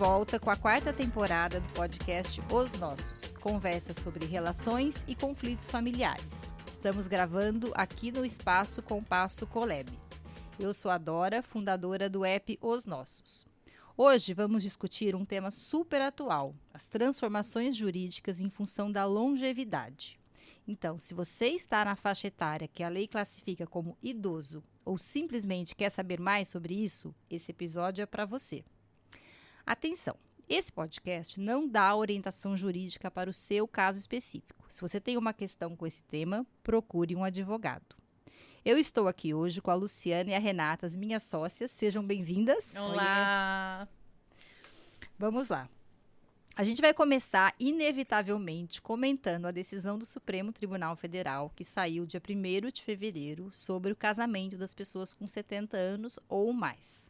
volta com a 4ª temporada do podcast Os Nossos, conversa sobre relações e conflitos familiares. Estamos gravando aqui no Espaço Compasso Colab. Eu sou a Dora, fundadora do app Os Nossos. Hoje vamos discutir um tema super atual, as transformações jurídicas em função da longevidade. Então, se você está na faixa etária que a lei classifica como idoso ou simplesmente quer saber mais sobre isso, esse episódio é para você. Atenção! Esse podcast não dá orientação jurídica para o seu caso específico. Se você tem uma questão com esse tema, procure um advogado. Eu estou aqui hoje com a Luciana e a Renata, as minhas sócias. Sejam bem-vindas. Olá! Vamos lá. A gente vai começar, inevitavelmente, comentando a decisão do Supremo Tribunal Federal, que saiu dia 1º de fevereiro, sobre o casamento das pessoas com 70 anos ou mais.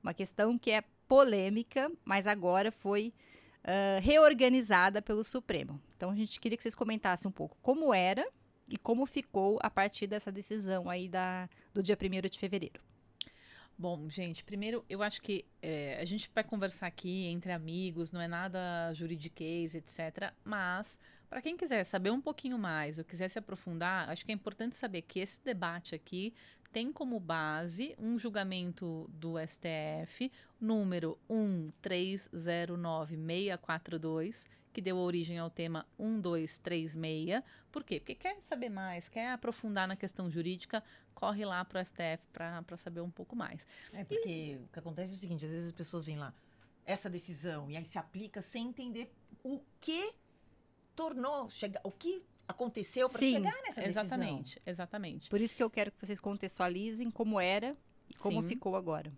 Uma questão que é polêmica, mas agora foi reorganizada pelo Supremo. Então, a gente queria que vocês comentassem um pouco como era e como ficou a partir dessa decisão aí do dia 1º de fevereiro. Bom, gente, primeiro eu acho que a gente vai conversar aqui entre amigos, não é nada juridiquês, etc. Mas, para quem quiser saber um pouquinho mais ou quiser se aprofundar, acho que é importante saber que esse debate aqui tem como base um julgamento do STF, número 1309642, que deu origem ao tema 1236. Por quê? Porque quer saber mais, quer aprofundar na questão jurídica, corre lá para o STF para saber um pouco mais. Porque o que acontece é o seguinte, às vezes as pessoas vêm lá, essa decisão, e aí se aplica sem entender o que tornou, o que aconteceu para chegar nessa decisão. Exatamente. Por isso que eu quero que vocês contextualizem como era e como ficou agora.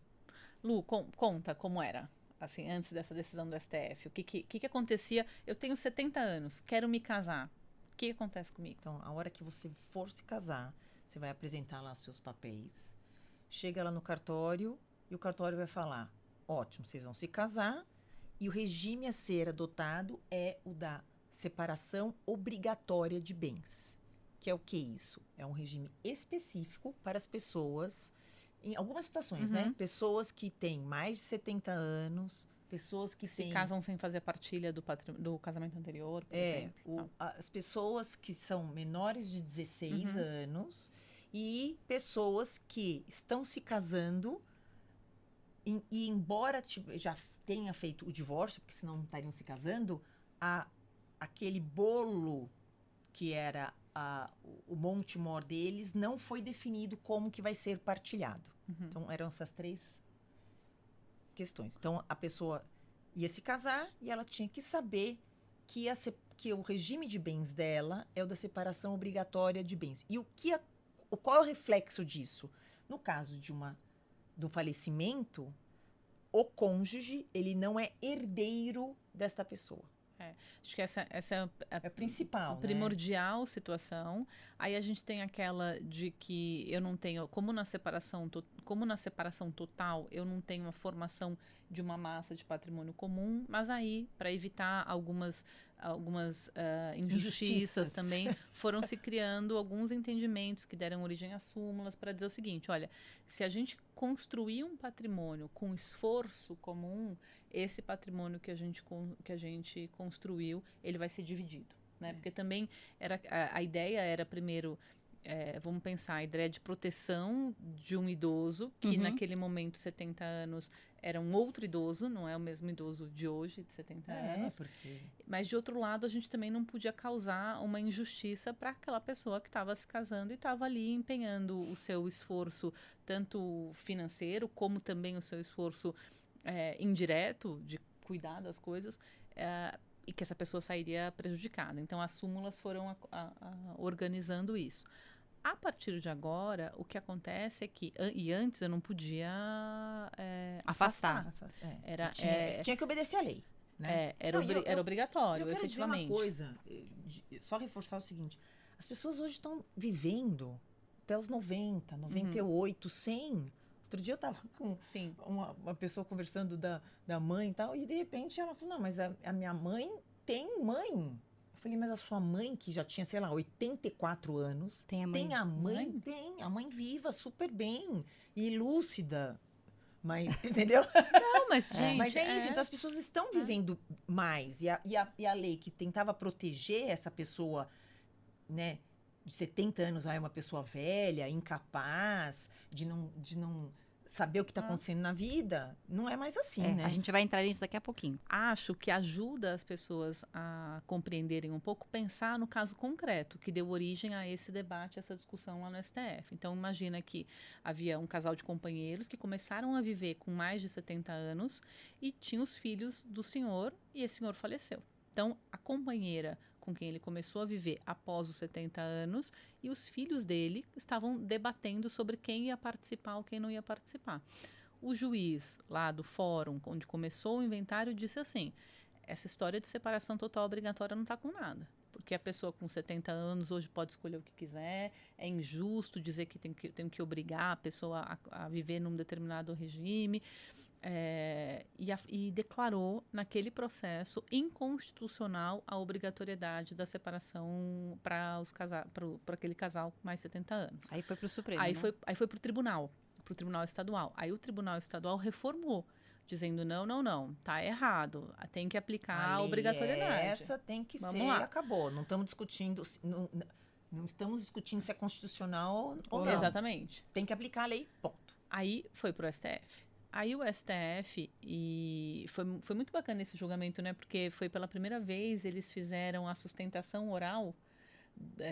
Lu, conta como era, assim, antes dessa decisão do STF. O que acontecia? Eu tenho 70 anos, quero me casar. O que acontece comigo? Então, a hora que você for se casar, você vai apresentar lá seus papéis, chega lá no cartório e o cartório vai falar, ótimo, vocês vão se casar e o regime a ser adotado é o da separação obrigatória de bens. Que é o que isso? É um regime específico para as pessoas, em algumas situações, né? Pessoas que têm mais de 70 anos, pessoas que se casam sem fazer partilha do casamento anterior, por exemplo. As pessoas que são menores de 16 anos e pessoas que estão se casando e embora já tenha feito o divórcio, porque senão não estariam se casando, aquele bolo que era o monte mor deles não foi definido como que vai ser partilhado. Então, eram essas 3 questões. Então, a pessoa ia se casar e ela tinha que saber que o regime de bens dela é o da separação obrigatória de bens. E qual é o reflexo disso? No caso do falecimento, o cônjuge, ele não é herdeiro desta pessoa. Acho que essa é a principal, a primordial situação. Aí a gente tem aquela de que eu não tenho, como na separação total, eu não tenho a formação de uma massa de patrimônio comum, mas aí, para evitar algumas injustiças também, foram se criando alguns entendimentos que deram origem a súmulas para dizer o seguinte, olha, se a gente construir um patrimônio com esforço comum, esse patrimônio que a gente construiu, ele vai ser dividido, né? Porque também a ideia era primeiro, vamos pensar, a ideia de proteção de um idoso, que naquele momento, 70 anos, era um outro idoso, não é o mesmo idoso de hoje, de 70 anos. Mas, de outro lado, a gente também não podia causar uma injustiça para aquela pessoa que estava se casando e estava ali empenhando o seu esforço, tanto financeiro, como também o seu esforço indireto de cuidar das coisas, e que essa pessoa sairia prejudicada. Então, as súmulas foram organizando isso. A partir de agora, o que acontece é que, e antes eu não podia afastar. Tinha que obedecer à lei. Né? Era obrigatório, efetivamente. Eu quero dizer uma coisa, só reforçar o seguinte, as pessoas hoje estão vivendo até os 90, 98, 100. Outro dia eu estava com uma pessoa conversando da mãe e tal, e de repente ela falou, não, mas a minha mãe tem mãe. Eu falei, mas a sua mãe, que já tinha, sei lá, 84 anos, tem a mãe? Tem, a mãe viva super bem e lúcida. Mas, entendeu? Não, mas, gente... Mas é isso, então as pessoas estão vivendo mais. E a lei que tentava proteger essa pessoa, né, de 70 anos, é uma pessoa velha, incapaz, de não saber o que está acontecendo na vida, não é mais assim, né? A gente vai entrar nisso daqui a pouquinho. Acho que ajuda as pessoas a compreenderem um pouco, pensar no caso concreto, que deu origem a esse debate, essa discussão lá no STF. Então, imagina que havia um casal de companheiros que começaram a viver com mais de 70 anos e tinham os filhos do senhor, e esse senhor faleceu. Então, a companheira com quem ele começou a viver após os 70 anos e os filhos dele estavam debatendo sobre quem ia participar ou quem não ia participar. O juiz lá do fórum, onde começou o inventário, disse assim, essa história de separação total obrigatória não está com nada. Porque a pessoa com 70 anos hoje pode escolher o que quiser, é injusto dizer que tem que obrigar a pessoa a viver num determinado regime. E declarou naquele processo inconstitucional a obrigatoriedade da separação para aquele casal com mais de 70 anos. Aí foi para o Supremo, Aí né? foi para o Tribunal Estadual. Aí o Tribunal Estadual reformou, dizendo não, tá errado, tem que aplicar a obrigatoriedade. Essa tem que Vamos ser, lá. acabou. Não estamos discutindo, não estamos discutindo se é constitucional ou não. Exatamente. Tem que aplicar a lei, ponto. Aí foi para o STF. Aí o STF, e foi muito bacana esse julgamento, né? Porque foi pela primeira vez eles fizeram a sustentação oral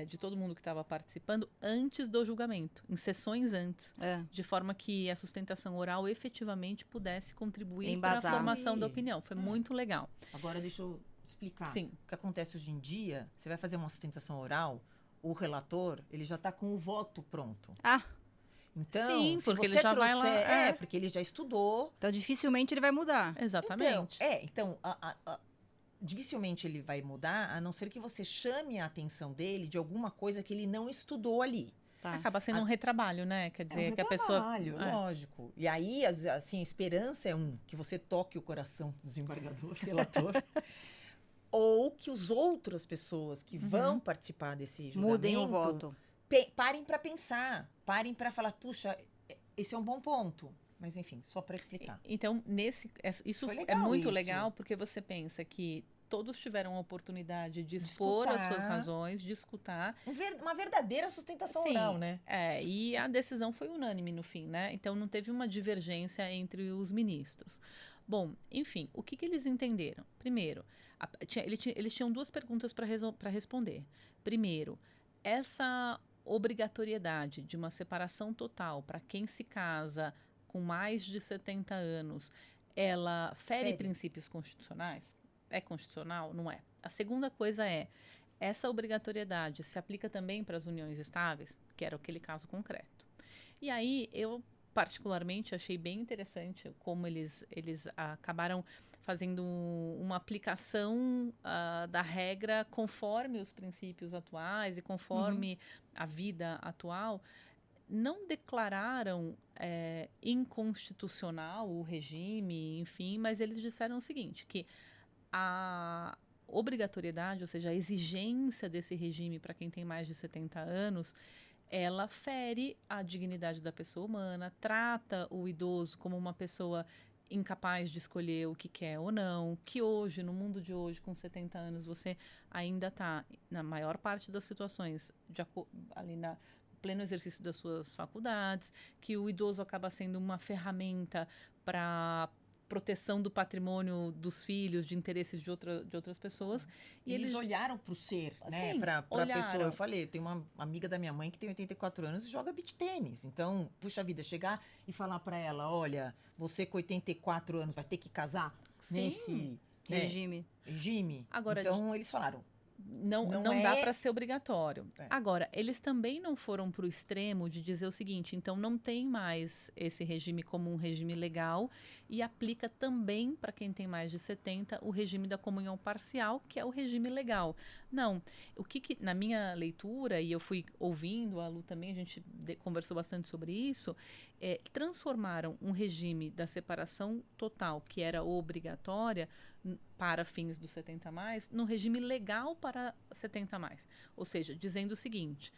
de todo mundo que estava participando antes do julgamento, em sessões antes, de forma que a sustentação oral efetivamente pudesse contribuir para a formação da opinião. Foi muito legal. Agora deixa eu explicar. Sim. O que acontece hoje em dia, você vai fazer uma sustentação oral, o relator, ele já está com o voto pronto. Então, sim, se porque você ele já trouxer, vai lá. porque ele já estudou. Então, dificilmente ele vai mudar. Exatamente. Então, dificilmente ele vai mudar, a não ser que você chame a atenção dele de alguma coisa que ele não estudou ali. Tá. Acaba sendo um retrabalho, né? Quer dizer, que a pessoa... Lógico. E aí, assim, a esperança é que você toque o coração do desembargador, relator, ou que as outras pessoas que vão participar desse julgamento... Mudem o voto. Parem para pensar, parem para falar, puxa, esse é um bom ponto. Mas, enfim, só para explicar. Então, isso é muito legal, porque você pensa que todos tiveram a oportunidade de expor as suas razões, de escutar. Uma verdadeira sustentação oral, né? E a decisão foi unânime no fim, né? Então, não teve uma divergência entre os ministros. Bom, enfim, o que eles entenderam? Primeiro, eles tinham duas perguntas para responder. Primeiro, essa obrigatoriedade de uma separação total para quem se casa com mais de 70 anos, ela fere princípios constitucionais? É constitucional? Não é. A segunda coisa essa obrigatoriedade se aplica também para as uniões estáveis, que era aquele caso concreto. E aí, eu particularmente achei bem interessante como eles acabaram fazendo uma aplicação da regra conforme os princípios atuais e conforme a vida atual. Não declararam inconstitucional o regime, enfim, mas eles disseram o seguinte, que a obrigatoriedade, ou seja, a exigência desse regime para quem tem mais de 70 anos, ela fere a dignidade da pessoa humana, trata o idoso como uma pessoa incapaz de escolher o que quer ou não, que hoje, no mundo de hoje, com 70 anos, você ainda está, na maior parte das situações, ali na pleno exercício das suas faculdades, que o idoso acaba sendo uma ferramenta para proteção do patrimônio dos filhos, de interesses de outras pessoas. E eles olharam para o ser, né? Sim, para a pessoa. Eu falei, tem uma amiga da minha mãe que tem 84 anos e joga beach tênis. Então, puxa vida, chegar e falar para ela, olha, você com 84 anos vai ter que casar nesse regime. Agora, então, eles falaram, não dá para ser obrigatório. Agora, eles também não foram para o extremo de dizer o seguinte, então não tem mais esse regime como um regime legal e aplica também para quem tem mais de 70 o regime da comunhão parcial, que é o regime legal. Não. O que na minha leitura, e eu fui ouvindo, a Lu também, a gente conversou bastante sobre isso, transformaram um regime da separação total, que era obrigatória, para fins dos 70 mais, no regime legal para 70 mais. Ou seja, dizendo o seguinte,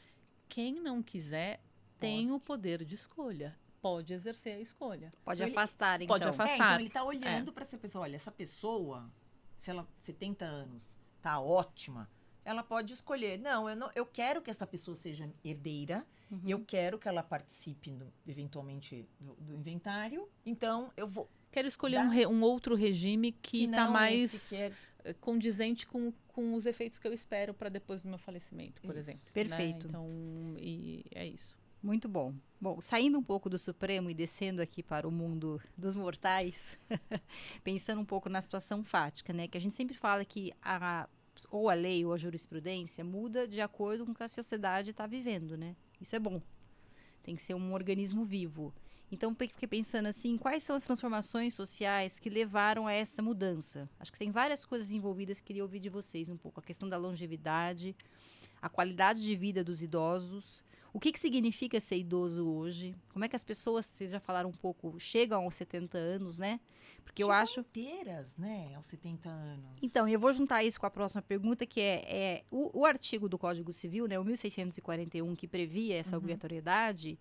quem não quiser tem o poder de escolha. pode exercer a escolha. Pode Ele- afastar, então. Pode afastar. Então ele tá olhando para essa pessoa. Olha, essa pessoa, se ela 70 anos, tá ótima, ela pode escolher. Não, eu quero que essa pessoa seja herdeira, eu quero que ela participe, eventualmente, do inventário. Então, eu vou... Quero escolher Dá- um outro regime que está não mais esse que é- condizente com os efeitos que eu espero para depois do meu falecimento, por Isso. exemplo. né? Perfeito. Então, e é isso. Muito bom. Bom, saindo um pouco do Supremo e descendo aqui para o mundo dos mortais, pensando um pouco na situação fática, né? Que a gente sempre fala que ou a lei ou a jurisprudência muda de acordo com o que a sociedade está vivendo, né? Isso é bom. Tem que ser um organismo vivo. Então, fiquei pensando assim, quais são as transformações sociais que levaram a essa mudança? Acho que tem várias coisas envolvidas, queria ouvir de vocês um pouco. A questão da longevidade, a qualidade de vida dos idosos, o que significa ser idoso hoje, como é que as pessoas, vocês já falaram um pouco, chegam aos 70 anos, né? Porque eu Chegam acho... inteiras, né, aos 70 anos. Então, eu vou juntar isso com a próxima pergunta, que é o artigo do Código Civil, né, o 1641, que previa essa obrigatoriedade,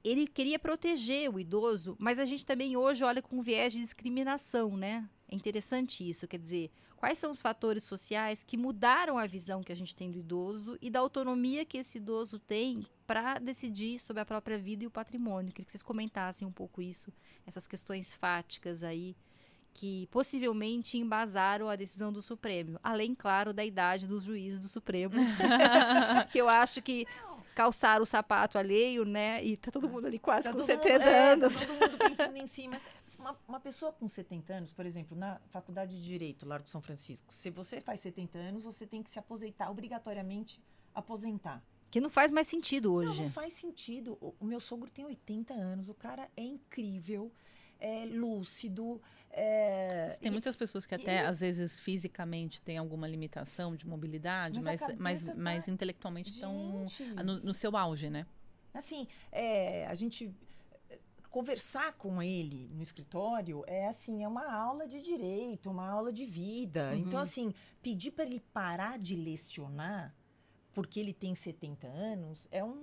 ele queria proteger o idoso, mas a gente também hoje olha com viés de discriminação, né? É interessante isso, quer dizer, quais são os fatores sociais que mudaram a visão que a gente tem do idoso e da autonomia que esse idoso tem para decidir sobre a própria vida e o patrimônio. Queria que vocês comentassem um pouco isso, essas questões fáticas aí, que possivelmente embasaram a decisão do Supremo, além, claro, da idade dos juízes do Supremo, que eu acho que calçaram o sapato alheio, né, e tá todo mundo ali quase Tá com todo 70 mundo, anos. Tá todo mundo pensando em si, mas uma pessoa com 70 anos, por exemplo, na Faculdade de Direito, Largo São Francisco, se você faz 70 anos, você tem que se aposentar, obrigatoriamente aposentar. Que não faz mais sentido Não, hoje. não faz sentido. O meu sogro tem 80 anos, o cara é incrível, é lúcido. Tem muitas pessoas que até, às vezes, fisicamente têm alguma limitação de mobilidade, Mas a cabeça mas tá- intelectualmente estão Gente, no seu auge, né? assim, a gente conversar com ele no escritório é uma aula de direito, uma aula de vida. Então, assim, pedir para ele parar de lecionar porque ele tem 70 anos é um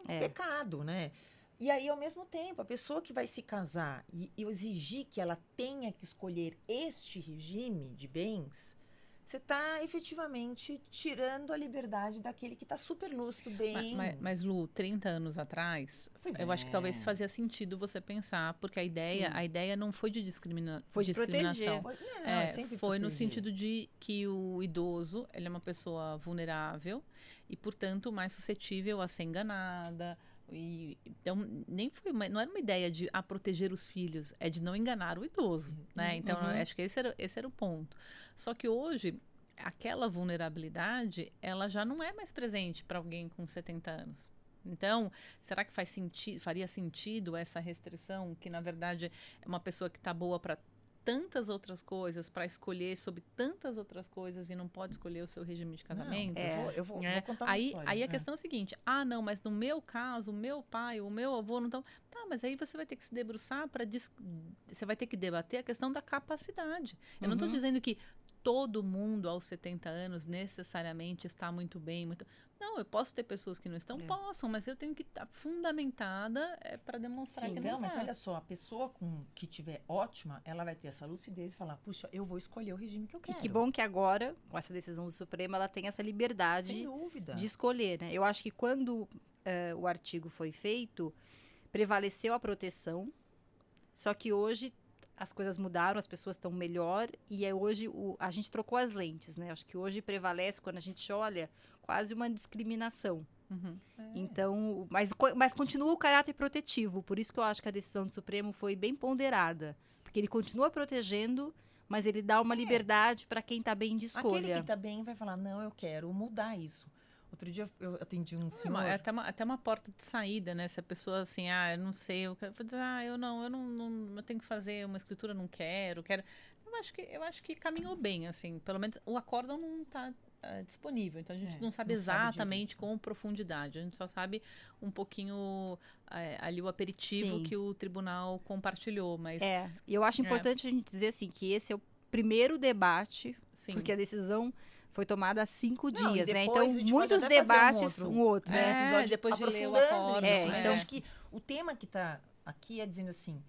pecado, né? E aí, ao mesmo tempo, a pessoa que vai se casar e exigir que ela tenha que escolher este regime de bens, você está efetivamente tirando a liberdade daquele que está super lúcido, bem... Mas, Lu, 30 anos atrás, Pois eu acho que talvez é. fazia sentido você pensar, porque a ideia não foi de Foi de discriminação. Sempre Foi no proteger. sentido de que o idoso, ele é uma pessoa vulnerável e, portanto, mais suscetível a ser enganada. Então, não era uma ideia de proteger os filhos, é de não enganar o idoso, né? Então, eu acho que esse era o ponto. Só que hoje, aquela vulnerabilidade, ela já não é mais presente para alguém com 70 anos. Então, será que faria sentido essa restrição, que na verdade é uma pessoa que está boa para tantas outras coisas, para escolher sobre tantas outras coisas e não pode escolher o seu regime de casamento? Não, eu vou contar uma história. Aí a questão é a seguinte, não, mas no meu caso, o meu pai, o meu avô não estão... Tá, mas aí você vai ter que se debruçar você vai ter que debater a questão da capacidade. Eu não estou dizendo que todo mundo aos 70 anos necessariamente está muito bem, Não, eu posso ter pessoas que não estão, possam, mas eu tenho que estar fundamentada para demonstrar que não Não, mas tá. olha só, a pessoa que tiver ótima, ela vai ter essa lucidez e falar, puxa, eu vou escolher o regime que eu E quero. que bom que agora, com essa decisão do Supremo, ela tem essa liberdade Sem dúvida. de escolher, né? Eu acho que quando o artigo foi feito, prevaleceu a proteção, só que hoje as coisas mudaram, as pessoas estão melhor e hoje a gente trocou as lentes, né? Acho que hoje prevalece, quando a gente olha, quase uma discriminação. Então, mas continua o caráter protetivo, por isso que eu acho que a decisão do Supremo foi bem ponderada, porque ele continua protegendo, mas ele dá uma liberdade para quem está bem de escolha. Aquele que está bem vai falar, não, eu quero mudar isso. Outro dia eu atendi um senhor... É até uma porta de saída, né? Se a pessoa assim, eu não sei, eu quero dizer, eu tenho que fazer uma escritura, não quero. Eu acho que caminhou bem, assim. Pelo menos o acórdão não está disponível. Então a gente não sabe exatamente com profundidade. A gente só sabe um pouquinho ali o aperitivo que o tribunal compartilhou. Mas E eu acho importante a gente dizer assim, que esse é o primeiro debate, porque a decisão foi tomada há 5 Não, e dias, né? depois Então, a gente pode muitos até fazer debates, um um outro, né? episódio depois de ler o aprofundando acórdão, isso. né? Mas acho que o tema que tá aqui é dizendo assim,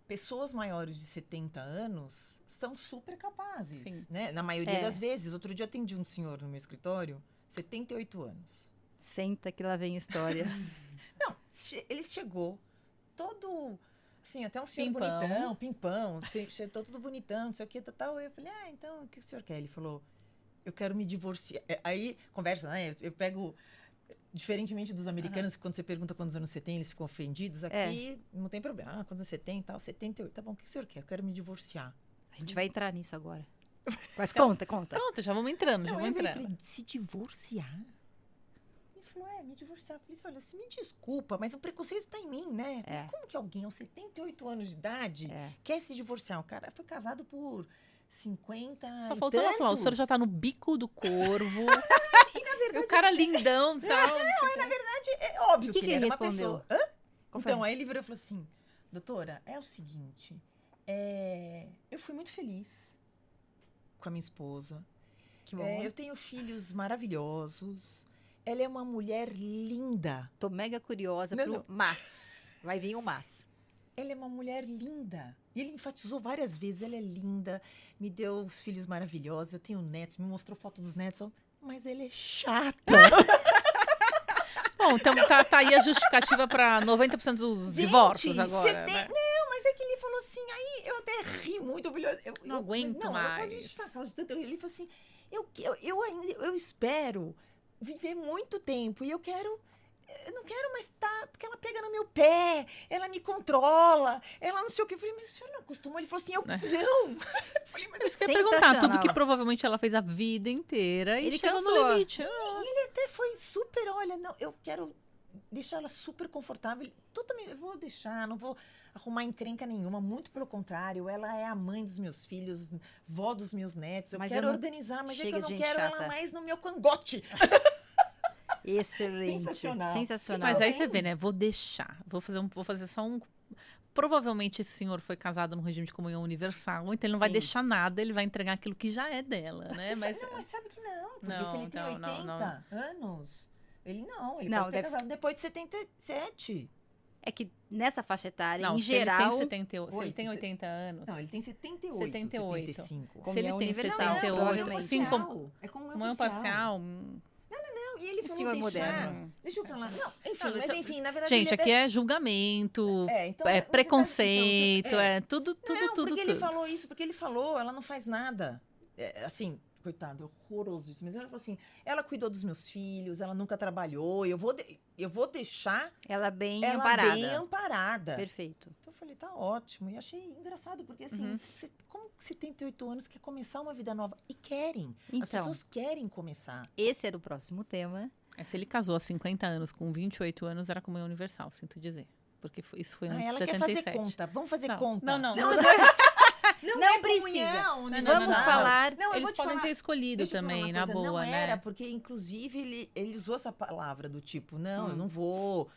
pessoas maiores de 70 anos são super capazes, Sim. né? Na maioria É. das vezes. Outro dia eu atendi um senhor no meu escritório, 78 anos. Senta que lá vem história. Não, ele chegou todo, assim, até um senhor Pimpão. bonitão, pimpão, chegou tudo bonitão, não sei o que, tal. Eu falei, então, o que o senhor quer? Ele falou, eu quero me divorciar. Aí, conversa, né? Eu pego, diferentemente dos americanos, que quando você pergunta quantos anos você tem, eles ficam ofendidos. Aqui, não tem problema. Quantos anos você tem e tal? 78. Tá bom, o que o senhor quer? Eu quero me divorciar. A gente vai entrar nisso agora. Mas conta. Pronto, já vamos entrando, já Não, vamos eu entrando. falei, se divorciar? Ele falou, me divorciar. Eu falei assim, olha, se me desculpa, mas o preconceito tá em mim, né? Eu falei, É. como que alguém aos 78 anos de idade É. quer se divorciar? O cara foi casado por 50 Só e faltou ela falar, o senhor tantos. já tá no bico do corvo. E o cara lindão e tal. É óbvio E que que, que ele ele era uma respondeu? pessoa. Hã? Qual Então, foi? aí ele virou e falou assim, doutora, é o seguinte, eu fui muito feliz com a minha esposa. Que bom. Eu tenho filhos maravilhosos. Ela é uma mulher linda. Tô mega curiosa Não, pro não. mas. Vai vir o mas. Ela é uma mulher linda. E ele enfatizou várias vezes. Ela é linda, me deu os filhos maravilhosos. Eu tenho netos, me mostrou foto dos netos. Mas ela é chata. Bom, então tá aí a justificativa pra 90% dos divórcios agora. você tem- Né? Não, mas é que ele falou assim, aí eu até ri muito. Não aguento Eu mais. posso justificar, por causa de tanto. Ele falou assim, eu espero viver muito tempo. E eu não quero mais estar, porque ela pega no meu pé, ela me controla, ela não sei o que. Eu falei, mas o senhor não acostumou? Ele falou assim, não. Eu falei, mas Isso que eu ia perguntar, tudo Sensacional. que provavelmente ela fez a vida inteira e Ele chegou cansou. no limite. ele até foi super, olha, não, eu quero deixar ela super confortável. Totalmente, eu vou deixar, não vou arrumar encrenca nenhuma, muito pelo contrário, ela é a mãe dos meus filhos, vó dos meus netos, eu Mas quero eu não- organizar, mas é que chega eu não de gente quero chata. ela mais no meu cangote. Excelente. Sensacional. Sensacional. Mas aí bem. você vê, né? Vou deixar. Vou fazer só um. Provavelmente esse senhor foi casado no regime de comunhão universal, então ele não vai Sim. deixar nada, ele vai entregar aquilo que já é dela, né? Mas, Mas mas sabe que não, porque Não, se ele tem não, 80 não. anos, ele Não, pode ter deve casado depois de 77. É que nessa faixa etária, não, em se ele geral, tem 78, se ele tem Oito, 80 anos. Não, ele tem 78, 78. 75. Se ele Comunhão tem universal, 78, provavelmente. assim como É comunhão comunhão parcial. Não, e ele O falou senhor deixar. moderno. Deixa eu falar. Não, enfim, Não, mas isso- enfim, na verdade. Gente, ele aqui até... é julgamento, então, é mas você preconceito, então, é tudo, não, tudo. porque ele falou isso, porque ele falou, ela não faz nada. Assim, coitado, é horroroso isso. Mas ela falou assim, ela cuidou dos meus filhos, ela nunca trabalhou, eu vou deixar ela bem ela amparada. bem amparada. Perfeito. Então eu falei, tá ótimo. E achei engraçado, porque assim, como que 78 anos quer começar uma vida nova? E querem. As Então, pessoas querem começar. esse era o próximo tema. Se ele casou aos 50 anos, com 28 anos, era comunhão universal, sinto dizer. Porque isso foi antes de Ela 77. quer fazer conta. Vamos fazer Não, conta. não, não. Não, Não é precisa. comunhão, Não, Vamos não. falar. Não, eu Eles vou te podem falar. ter escolhido Deixa eu falar também, uma na coisa, boa, não né? era, porque inclusive ele usou essa palavra do tipo, não, eu não vou.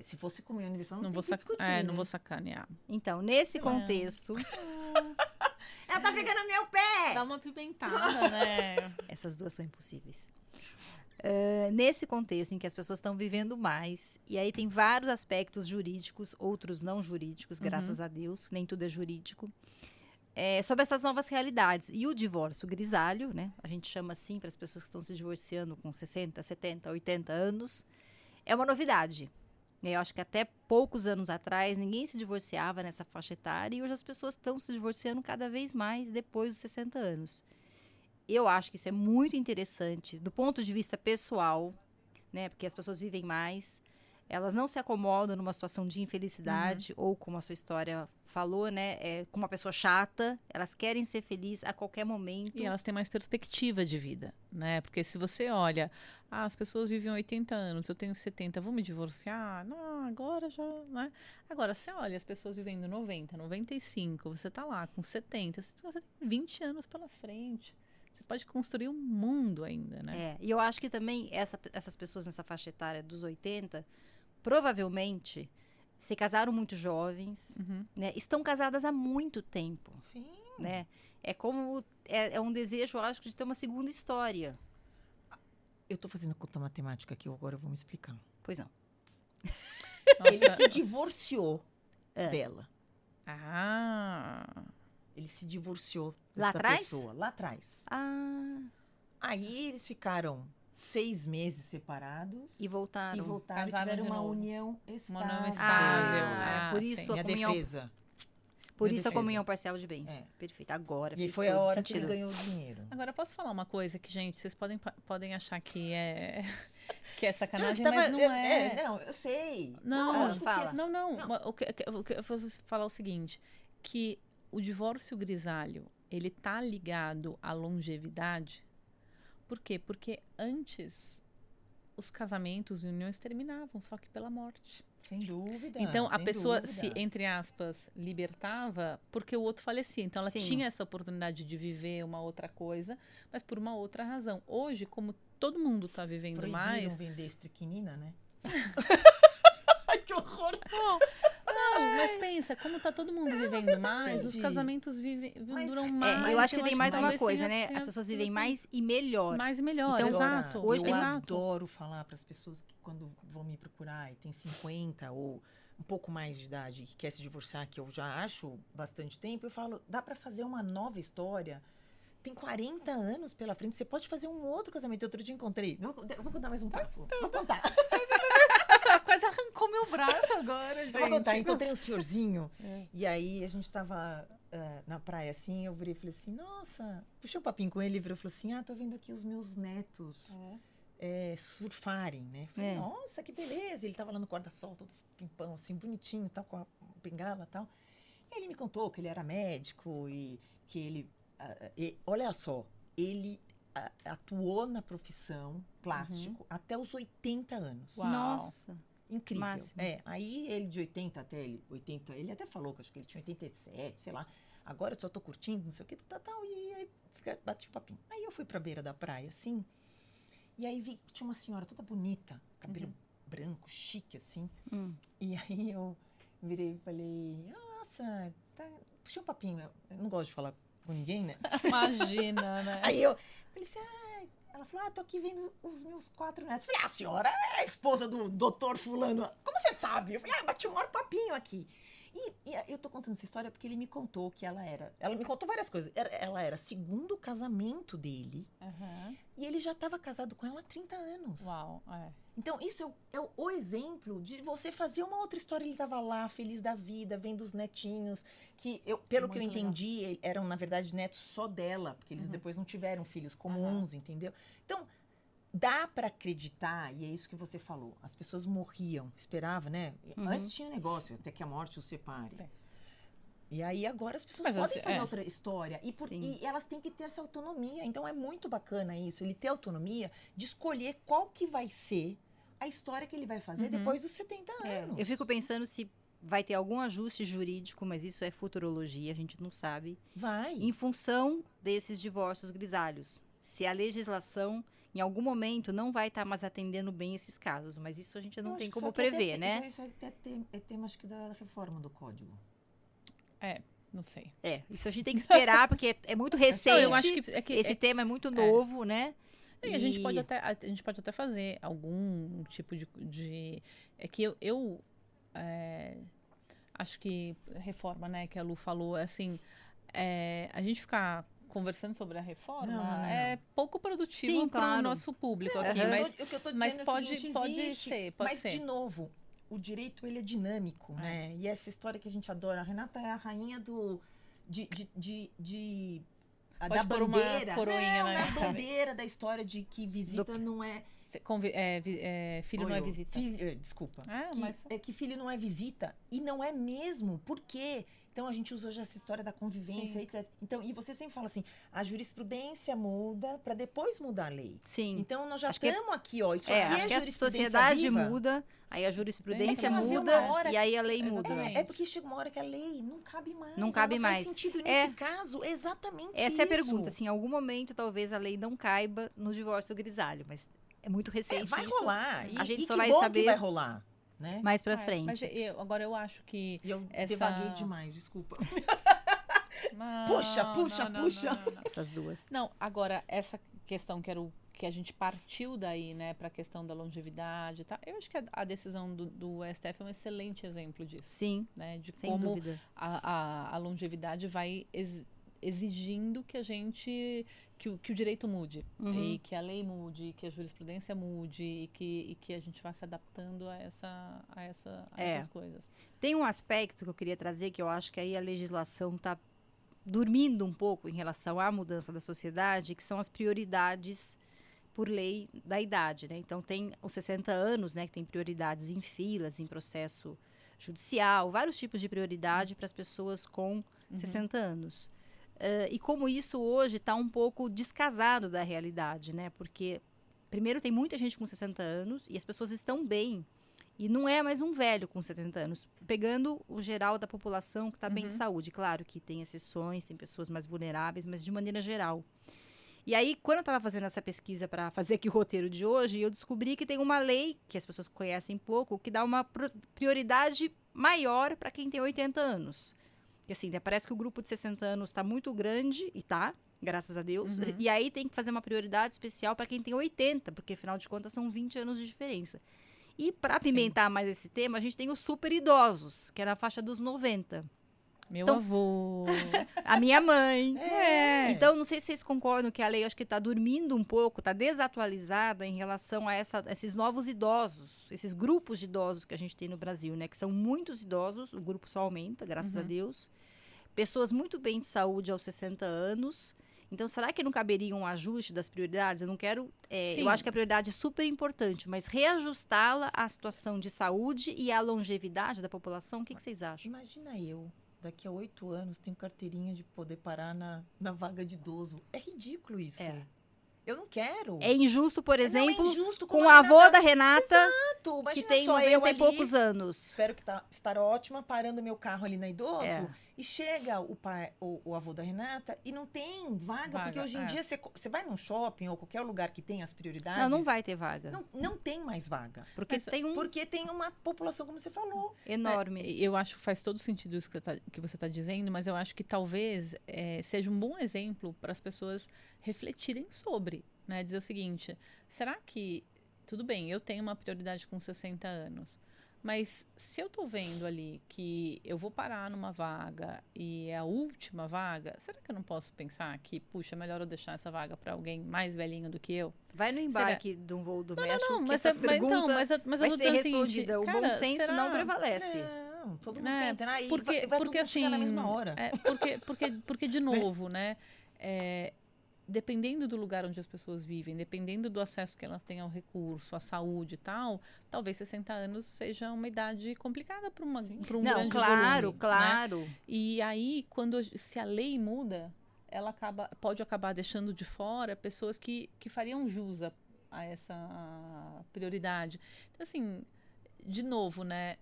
Se fosse comunhão universal, não, Não tem vou, que discutir, não né? vou sacanear. Então, nesse contexto, Ela tá pegando no meu pé! Dá uma pimentada, né? essas duas são impossíveis. Nesse contexto em que as pessoas estão vivendo mais, e aí tem vários aspectos jurídicos, outros não jurídicos, graças a Deus, nem tudo é jurídico, sobre essas novas realidades. E o divórcio grisalho, né? A gente chama assim para as pessoas que estão se divorciando com 60, 70, 80 anos, é uma novidade. Eu acho que até poucos anos atrás ninguém se divorciava nessa faixa etária e hoje as pessoas estão se divorciando cada vez mais depois dos 60 anos. Eu acho que isso é muito interessante do ponto de vista pessoal, né? Porque as pessoas vivem mais, elas não se acomodam numa situação de infelicidade ou, como a sua história falou, né? Com uma pessoa chata, elas querem ser felizes a qualquer momento. E elas têm mais perspectiva de vida, né? Porque se você olha, as pessoas vivem 80 anos, eu tenho 70, vou me divorciar? Não, agora já, né? Agora, você olha as pessoas vivendo 90, 95, você tá lá com 70, você tem 20 anos pela frente. Você pode construir um mundo ainda, né? E eu acho que também essas pessoas nessa faixa etária dos 80, provavelmente se casaram muito jovens, né? Estão casadas há muito tempo. Sim. né? É como... É um desejo, eu acho, de ter uma segunda história. Eu tô fazendo conta matemática aqui, agora eu vou me explicar. Pois não. Ele se divorciou dela. Ah. Ele se divorciou Lá dessa atrás? pessoa. Lá atrás. Ah, Aí eles ficaram 6 meses separados. e voltaram. E voltaram e Casaram tiveram de uma novo. união estável. Uma união estável. Ah, por isso sim. a Minha comunhão, defesa. por minha isso a defesa. comunhão parcial de bens. É. Perfeito. Agora E fez foi a todo hora que sentido. ele ganhou o dinheiro. Agora, posso falar uma coisa que, gente, vocês podem achar que é, que é Não, sacanagem, que tava- mas não é. Não, eu sei. Não, lógico que fala. Não. Não. Eu vou falar o seguinte, que o divórcio grisalho, ele tá ligado à longevidade. Por quê? Porque antes os casamentos e uniões terminavam, só que pela morte. Sem dúvida. Então, a sem pessoa dúvida. se, entre aspas, libertava porque o outro falecia. Então, ela Sim. tinha essa oportunidade de viver uma outra coisa, mas por uma outra razão. Hoje, como todo mundo está vivendo Proibiram mais... vender estriquinina, né? Ai, que horror! Não, mas pensa, como está todo mundo vivendo mais, os entendi. casamentos Mas, duram é, mais. Eu acho que tem mais uma talvez coisa, tenha- né? tenha- As pessoas vivem mais e melhor. Mais e melhor, Então, exato. Agora, eu exato. adoro falar para as pessoas que quando vão me procurar e tem 50 ou um pouco mais de idade e que quer se divorciar, que eu já acho bastante tempo, eu falo, dá para fazer uma nova história. Tem 40 anos pela frente, você pode fazer um outro casamento. Outro dia encontrei. Eu vou contar mais um pouco. Vou contar. Nossa, quase arrancou meu braço agora, gente. Eu vou contar. Encontrei um senhorzinho. É. E aí a gente tava na praia assim. Eu virei e falei assim: nossa, puxei um papinho com ele e virou e falou assim: tô vendo aqui os meus netos surfarem, né? Falei, nossa, que beleza. Ele tava lá no guarda-sol, todo pimpão, assim, bonitinho, tal, com a bengala e tal. E ele me contou que ele era médico e que ele. Olha só, ele atuou na profissão plástico até os 80 anos. Uau. Nossa. Incrível. Máximo. Aí ele de 80 até ele, 80, ele até falou que acho que ele tinha 87, sei lá. Agora eu só tô curtindo, não sei o que, tal, e aí bate o papinho. Aí eu fui pra beira da praia, assim, e aí vi que tinha uma senhora toda bonita, cabelo branco, chique, assim. E aí eu virei e falei, nossa, puxei um papinho. Eu não gosto de falar com ninguém, né? Imagina, né? Aí eu falei assim, ela falou, tô aqui vendo os meus 4 netos. Eu falei, a senhora é a esposa do doutor fulano. Como você sabe? Eu falei, bati um maior papinho aqui. E eu tô contando essa história porque ele me contou que ela me contou várias coisas. Ela era segundo casamento dele e ele já estava casado com ela há 30 anos. Uau, Então, isso é o exemplo de você fazer uma outra história. Ele estava lá, feliz da vida, vendo os netinhos, que pelo que eu Muito entendi, eram, na verdade, netos só dela, porque eles depois não tiveram filhos comuns, entendeu? Então, dá para acreditar, e é isso que você falou, as pessoas morriam, esperavam, né? Antes tinha negócio, até que a morte os separe. Sim. E aí agora as pessoas Mas podem fazer outra história. E elas têm que ter essa autonomia. Então é muito bacana isso, ele ter autonomia de escolher qual que vai ser a história que ele vai fazer depois dos 70 anos. Eu fico pensando se vai ter algum ajuste jurídico, mas isso é futurologia, a gente não sabe. Vai. Em função desses divórcios grisalhos. Se a legislação, em algum momento, não vai estar mais atendendo bem esses casos. Mas isso a gente não tem como prever, né? Isso é tema, acho que, da reforma do código. Não sei. Isso a gente tem que esperar, porque é muito recente. Eu acho que esse tema é muito novo, né? E a gente pode até fazer algum tipo de é que eu acho que reforma, né, que a Lu falou, assim, a gente ficar conversando sobre a reforma Não. é pouco produtivo para o claro. nosso público aqui, O que eu tô dizendo mas é o pode seguinte, pode existe, ser, pode mas, ser. de novo, o direito, ele é dinâmico, né? E essa história que a gente adora. A Renata é a rainha da pôr uma bandeira. coroinha Não, na é a cabeça. bandeira da história de que visita não é... Filho não é visita. Desculpa. Mas Que filho não é visita. E não é mesmo. Por quê? Então, a gente usa hoje essa história da convivência, Sim. etc. Então, e você sempre fala assim, a jurisprudência muda para depois mudar a lei. Sim. Então, nós já Acho que estamos aqui, ó. Isso aqui acho é que a jurisprudência sociedade viva. muda, aí a jurisprudência Sim. Mas ela muda vê uma hora e aí a lei muda. Exatamente. É porque chega uma hora que a lei não cabe mais. Não cabe ela mais. Faz sentido. E nesse caso, exatamente Essa isso. é a pergunta. Assim, em algum momento, talvez a lei não caiba no divórcio grisalho, mas é muito recente Vai isso. rolar. A gente e só que vai bom saber que vai rolar, né? mais pra Mas frente. agora eu acho que E eu essa- devaguei demais, desculpa. Não, Puxa. não. Essas duas. Não, agora, essa questão que a gente partiu daí, né, para a questão da longevidade e tal, eu acho que a decisão do STF é um excelente exemplo disso. Sim, Né, de sem como dúvida. a longevidade vai exigindo que a gente que o direito mude e que a lei mude, que a jurisprudência mude e que a gente vá se adaptando a essas coisas. Tem um aspecto que eu queria trazer, que eu acho que aí a legislação está dormindo um pouco em relação à mudança da sociedade, que são as prioridades por lei da idade, né? Então, tem os 60 anos, né, que tem prioridades em filas, em processo judicial, vários tipos de prioridade para as pessoas com 60 anos. E como isso hoje está um pouco descasado da realidade, né? Porque, primeiro, tem muita gente com 60 anos e as pessoas estão bem. E não é mais um velho com 70 anos. Pegando o geral da população que está bem de saúde. Claro que tem exceções, tem pessoas mais vulneráveis, mas de maneira geral. E aí, quando eu estava fazendo essa pesquisa para fazer aqui o roteiro de hoje, eu descobri que tem uma lei, que as pessoas conhecem pouco, que dá uma prioridade maior para quem tem 80 anos. Que assim, parece que o grupo de 60 anos está muito grande, e tá, graças a Deus. E aí tem que fazer uma prioridade especial para quem tem 80, porque afinal de contas são 20 anos de diferença. E para apimentar mais esse tema, a gente tem os super idosos, que é na faixa dos 90. Meu avô. A minha mãe. Então, não sei se vocês concordam que a lei, acho que está dormindo um pouco, está desatualizada em relação a esses novos idosos, esses grupos de idosos que a gente tem no Brasil, né? Que são muitos idosos, o grupo só aumenta, graças a Deus. Pessoas muito bem de saúde aos 60 anos. Então, será que não caberia um ajuste das prioridades? Eu não quero... eu acho que a prioridade é super importante, mas reajustá-la à situação de saúde e à longevidade da população, o que vocês acham? Imagina daqui a 8 anos, tenho carteirinha de poder parar na vaga de idoso. É ridículo isso. Eu não quero. É injusto, por exemplo, não é injusto com o avô da Renata, Exato. que Imagina tem só 90 eu e ali, poucos anos. Espero que estar ótima, parando meu carro ali na idoso. E chega o avô da Renata e não tem vaga porque hoje em dia você vai num shopping ou qualquer lugar que tem as prioridades. Não vai ter vaga. Não tem mais vaga. Porque tem uma população, como você falou. Enorme. Eu acho que faz todo sentido isso que você está dizendo, mas eu acho que talvez seja um bom exemplo para as pessoas refletirem sobre, né? Dizer o seguinte, será que, tudo bem, eu tenho uma prioridade com 60 anos, mas se eu tô vendo ali que eu vou parar numa vaga e é a última vaga, será que eu não posso pensar que, puxa, é melhor eu deixar essa vaga para alguém mais velhinho do que eu? Vai no embarque de um voo do México, não, que mas essa pergunta mas eu vai ser respondida. O bom senso não prevalece. Não, todo mundo quer entrar aí, porque vai todo mundo assim, chegar na mesma hora. Porque de novo, né? Dependendo do lugar onde as pessoas vivem, dependendo do acesso que elas têm ao recurso, à saúde e tal, talvez 60 anos seja uma idade complicada para um grande volume. Claro. Né? E aí, se a lei muda, ela pode acabar deixando de fora pessoas que fariam jus a essa prioridade. Então, assim, de novo, né?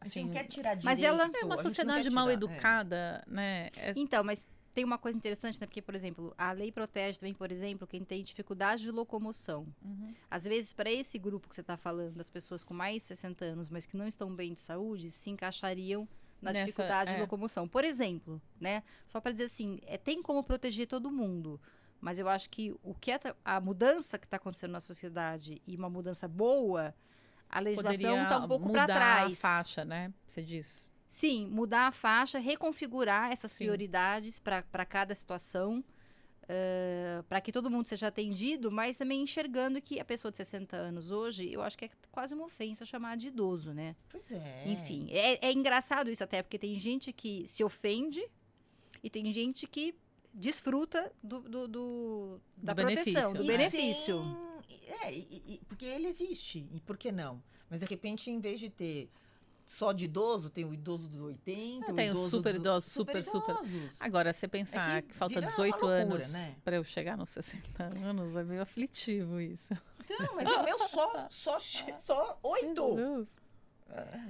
A gente não quer tirar direito. Mas ela é uma sociedade mal educada, né? Então, mas tem uma coisa interessante, né? Porque, por exemplo, a lei protege também, por exemplo, quem tem dificuldade de locomoção. Às vezes, para esse grupo que você está falando, das pessoas com mais de 60 anos, mas que não estão bem de saúde, se encaixariam na dificuldade de locomoção. Por exemplo, né? Só para dizer assim, tem como proteger todo mundo. Mas eu acho que a mudança que está acontecendo na sociedade e uma mudança boa, a legislação está um pouco para trás. Mudar a faixa, né? Você diz. Sim, mudar a faixa, reconfigurar essas prioridades para cada situação, para que todo mundo seja atendido, mas também enxergando que a pessoa de 60 anos hoje, eu acho que é quase uma ofensa chamar de idoso, né? Pois é. Enfim, é engraçado isso até, porque tem gente que se ofende e tem gente que desfruta da proteção, do benefício. Porque ele existe, e por que não? Mas, de repente, em vez de ter só de idoso, tem o idoso dos 80, tem os super idosos, super. Agora, você pensar que falta 18 anos, né? Para eu chegar nos 60 anos, é meio aflitivo isso. Então, mas o meu só 8.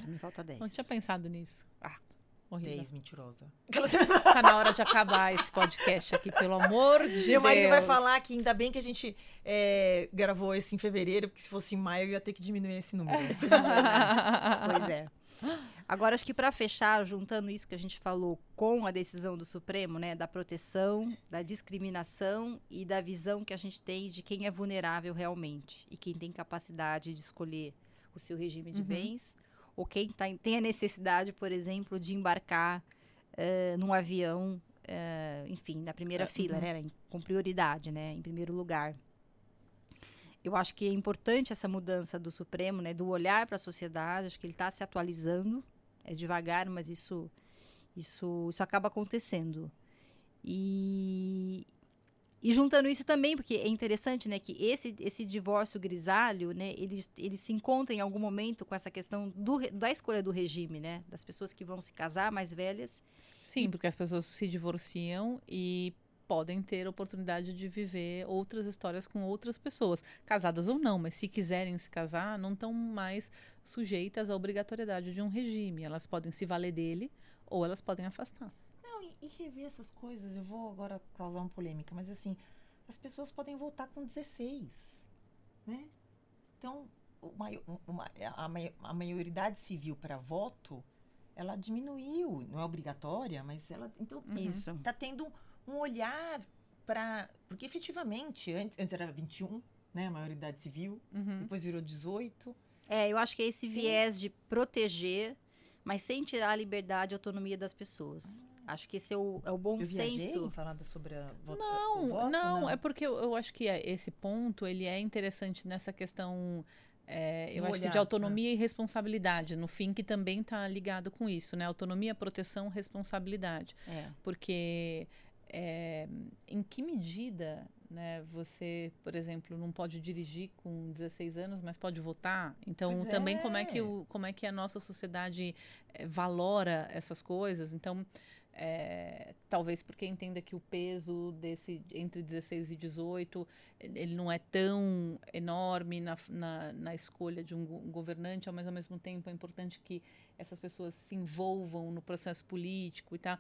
Me falta 10. Não tinha pensado nisso. Horrível. Ex-mentirosa. Tá na hora de acabar esse podcast aqui, pelo amor de Deus. Meu marido vai falar que ainda bem que a gente gravou esse em fevereiro, porque se fosse em maio eu ia ter que diminuir esse número. Pois é. Agora, acho que para fechar, juntando isso que a gente falou com a decisão do Supremo, né, da proteção, da discriminação e da visão que a gente tem de quem é vulnerável realmente e quem tem capacidade de escolher o seu regime de bens, ou quem tem a necessidade, por exemplo, de embarcar num avião, enfim, na primeira fila, né, com prioridade, né, em primeiro lugar. Eu acho que é importante essa mudança do Supremo, né, do olhar para a sociedade. Acho que ele está se atualizando, é devagar, mas isso acaba acontecendo. E juntando isso também, porque é interessante, né, que esse divórcio grisalho, né, ele se encontra em algum momento com essa questão da escolha do regime, né, das pessoas que vão se casar mais velhas. Sim, porque as pessoas se divorciam e podem ter a oportunidade de viver outras histórias com outras pessoas, casadas ou não, mas se quiserem se casar, não estão mais sujeitas à obrigatoriedade de um regime. Elas podem se valer dele ou elas podem afastar. Não, e rever essas coisas, eu vou agora causar uma polêmica, mas assim, as pessoas podem votar com 16, né? Então, a maioridade civil para voto, ela diminuiu, não é obrigatória, mas ela, então, Isso. está tendo um olhar para... Porque, efetivamente, antes era 21, né? A maioridade civil. Depois virou 18. Eu acho que é esse viés de proteger, mas sem tirar a liberdade e autonomia das pessoas. Acho que esse é o bom Eu viajei senso. em falar sobre o voto? Não, é porque eu acho que esse ponto, ele é interessante nessa questão... eu acho que de autonomia e responsabilidade, no fim, que também está ligado com isso, né? Autonomia, proteção, responsabilidade. Porque... em que medida, né, você, por exemplo, não pode dirigir com 16 anos, mas pode votar? Então, também como é que a nossa sociedade valora essas coisas? Então, talvez porque entenda que o peso desse entre 16 e 18, ele não é tão enorme na escolha de um governante, mas ao mesmo tempo é importante que essas pessoas se envolvam no processo político e tal.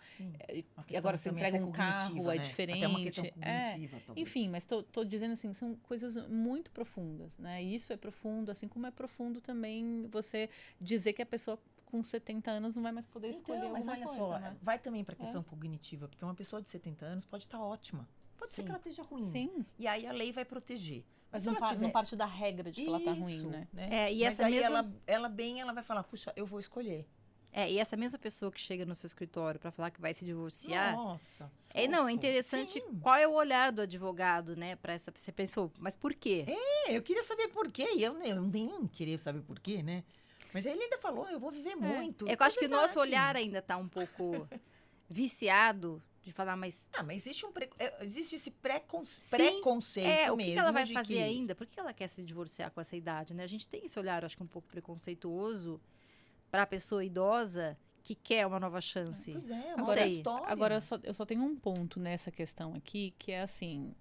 E agora você entrega um carro, né? é diferente. Até uma questão cognitiva, talvez. Enfim, mas estou dizendo assim, são coisas muito profundas, né? E isso é profundo, assim como é profundo também você dizer que a pessoa com 70 anos não vai mais poder escolher mas alguma olha coisa, só, né? vai também para a questão cognitiva, porque uma pessoa de 70 anos pode estar ótima. Pode ser que ela esteja ruim. Sim. E aí a lei vai proteger. Mas não parte da regra de que ela tá ruim, né? E mas essa aí mesma... ela vai falar, puxa, eu vou escolher. E essa mesma pessoa que chega no seu escritório para falar que vai se divorciar... Nossa. É interessante. Sim. Qual é o olhar do advogado, né? Para essa... Você pensou, mas por quê? Eu queria saber por quê. E eu nem queria saber por quê, né? Mas ele ainda falou, eu vou viver muito. Eu acho que o nosso olhar ainda tá um pouco viciado de falar, mas... mas existe esse preconceito o mesmo. que ela vai fazer ainda? Por que ela quer se divorciar com essa idade, né? A gente tem esse olhar, acho que um pouco preconceituoso para a pessoa idosa que quer uma nova chance. Pois é, não uma sei. história. Agora, eu só tenho um ponto nessa questão aqui, que é assim...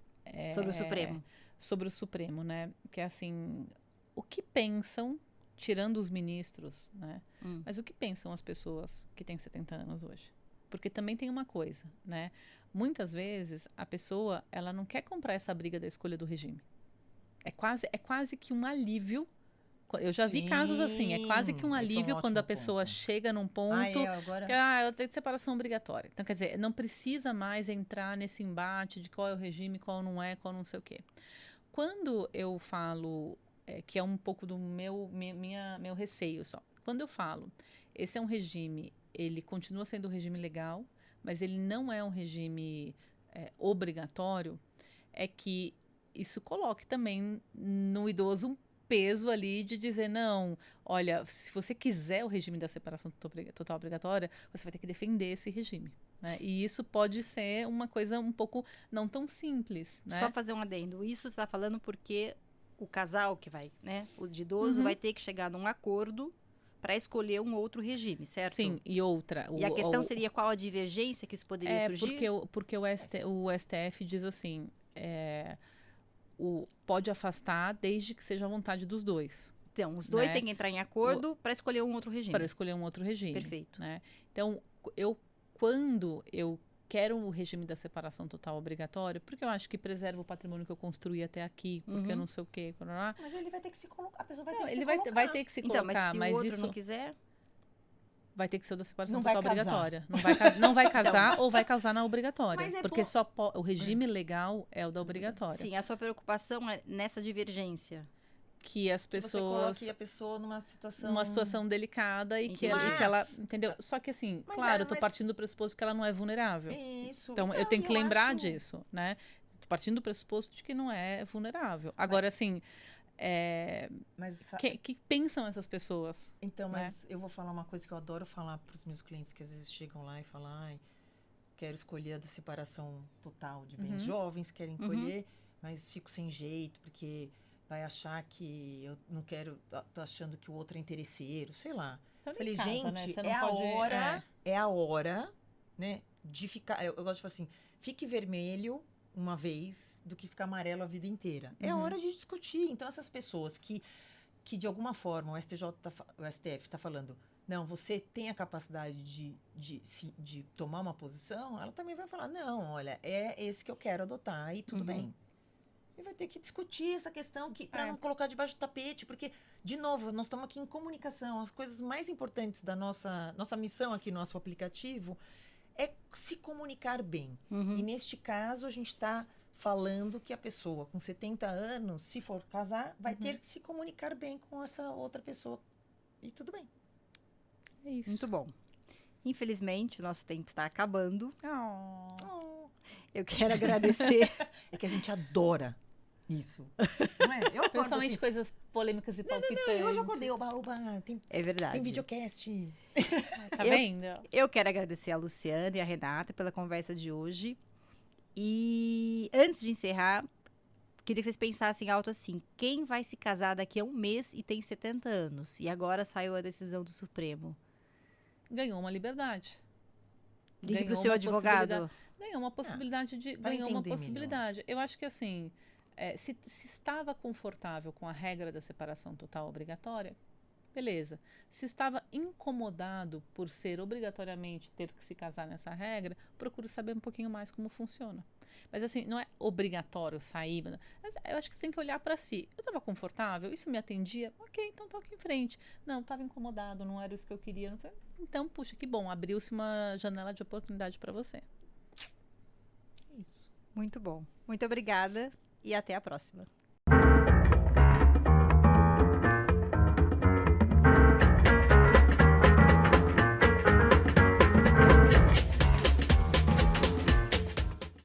sobre o Supremo. Sobre o Supremo, né? Que é assim, o que pensam, tirando os ministros, né? Mas o que pensam as pessoas que têm 70 anos hoje? Porque também tem uma coisa, né? Muitas vezes, a pessoa, ela não quer comprar essa briga da escolha do regime. É quase que um alívio. Eu já vi casos assim, é quase que um alívio quando a pessoa chega num ponto que eu tenho de separação obrigatória. Então, quer dizer, não precisa mais entrar nesse embate de qual é o regime, qual não é, qual não sei o quê. Quando eu falo, que é um pouco do meu receio só, quando eu falo, esse é um regime, ele continua sendo um regime legal, mas ele não é um regime obrigatório, é que isso coloque também no idoso um peso ali de dizer, não, olha, se você quiser o regime da separação total obrigatória, você vai ter que defender esse regime. Né? E isso pode ser uma coisa um pouco não tão simples. Né? Só fazer um adendo. Isso você está falando porque o casal que vai, né, o de idoso, vai ter que chegar num acordo para escolher um outro regime, certo? Sim, e outra... E a questão seria qual a divergência que isso poderia surgir? Porque o STF diz assim, pode afastar desde que seja a vontade dos dois. Então, os dois né? têm que entrar em acordo para escolher um outro regime. Para escolher um outro regime. Perfeito. Né? Então, quando eu quero o regime da separação total obrigatória, porque eu acho que preserva o patrimônio que eu construí até aqui, porque eu não sei o quê. Mas ele vai ter que se colocar, a pessoa vai Não, ter que ele se vai colocar. ter que se Então, colocar, mas se mas o outro isso não quiser... vai ter que ser o da separação Não vai total casar. obrigatória. Não vai casar ou vai casar na obrigatória. Mas é porque bom. o regime legal é o da obrigatória. Sim, a sua preocupação é nessa divergência. Que as Que você pessoas... coloque a pessoa numa situação delicada e que Mas- ela... Entendeu? Só que assim, Mas claro, é, eu tô mas- partindo do pressuposto que ela não é vulnerável. Isso. Então, eu Não, tenho e que lembrar acho- disso, né? Tô partindo do pressuposto de que não é vulnerável. Agora, assim, Mas, que pensam essas pessoas? então, né? mas eu vou falar uma coisa que eu adoro falar para os meus clientes que às vezes chegam lá e falam, ai, quero escolher a da separação total de bens. Jovens querem escolher, mas fico sem jeito, porque vai achar que eu não quero, tô achando que o outro é interesseiro, sei lá. Então, Falei, nem casa, gente, né? Você é não a pode- hora, é a hora, né, de ficar, eu gosto de falar assim, fique vermelho uma vez do que ficar amarelo a vida inteira. É a hora de discutir. Então, essas pessoas que de alguma forma o STF está falando, não, você tem a capacidade de tomar uma posição, ela também vai falar, não, olha, é esse que eu quero adotar e tudo bem. E vai ter que discutir essa questão para não colocar debaixo do tapete, porque, de novo, nós estamos aqui em comunicação. As coisas mais importantes da nossa missão aqui no nosso aplicativo é se comunicar bem. E neste caso, a gente está falando que a pessoa com 70 anos, se for casar, vai ter que se comunicar bem com essa outra pessoa. E tudo bem. É isso. Muito bom. Infelizmente, o nosso tempo está acabando. Eu quero agradecer. É que a gente adora isso. Não é? Eu acordo Principalmente assim, coisas polêmicas e palpitantes. hoje eu acordei, oba, tem É verdade. videocast. Tá vendo? Eu quero agradecer a Luciana e a Renata pela conversa de hoje. E antes de encerrar, queria que vocês pensassem alto assim: quem vai se casar daqui a um mês e tem 70 anos? E agora saiu a decisão do Supremo. Ganhou uma liberdade. Ligue pro Ganhou seu uma advogado. possibilidade- Ganhou uma possibilidade de. para Ganhou uma entender possibilidade. Eu acho que assim, se estava confortável com a regra da separação total obrigatória, beleza. Se estava incomodado por ser obrigatoriamente ter que se casar nessa regra, procure saber um pouquinho mais como funciona. Mas assim, não é obrigatório sair. Mas eu acho que você tem que olhar para si. Eu estava confortável? Isso me atendia? Ok, então toque em frente. Não, estava incomodado, não era isso que eu queria. Não foi. Então, puxa, que bom. Abriu-se uma janela de oportunidade para você. Isso. Muito bom. Muito obrigada e até a próxima.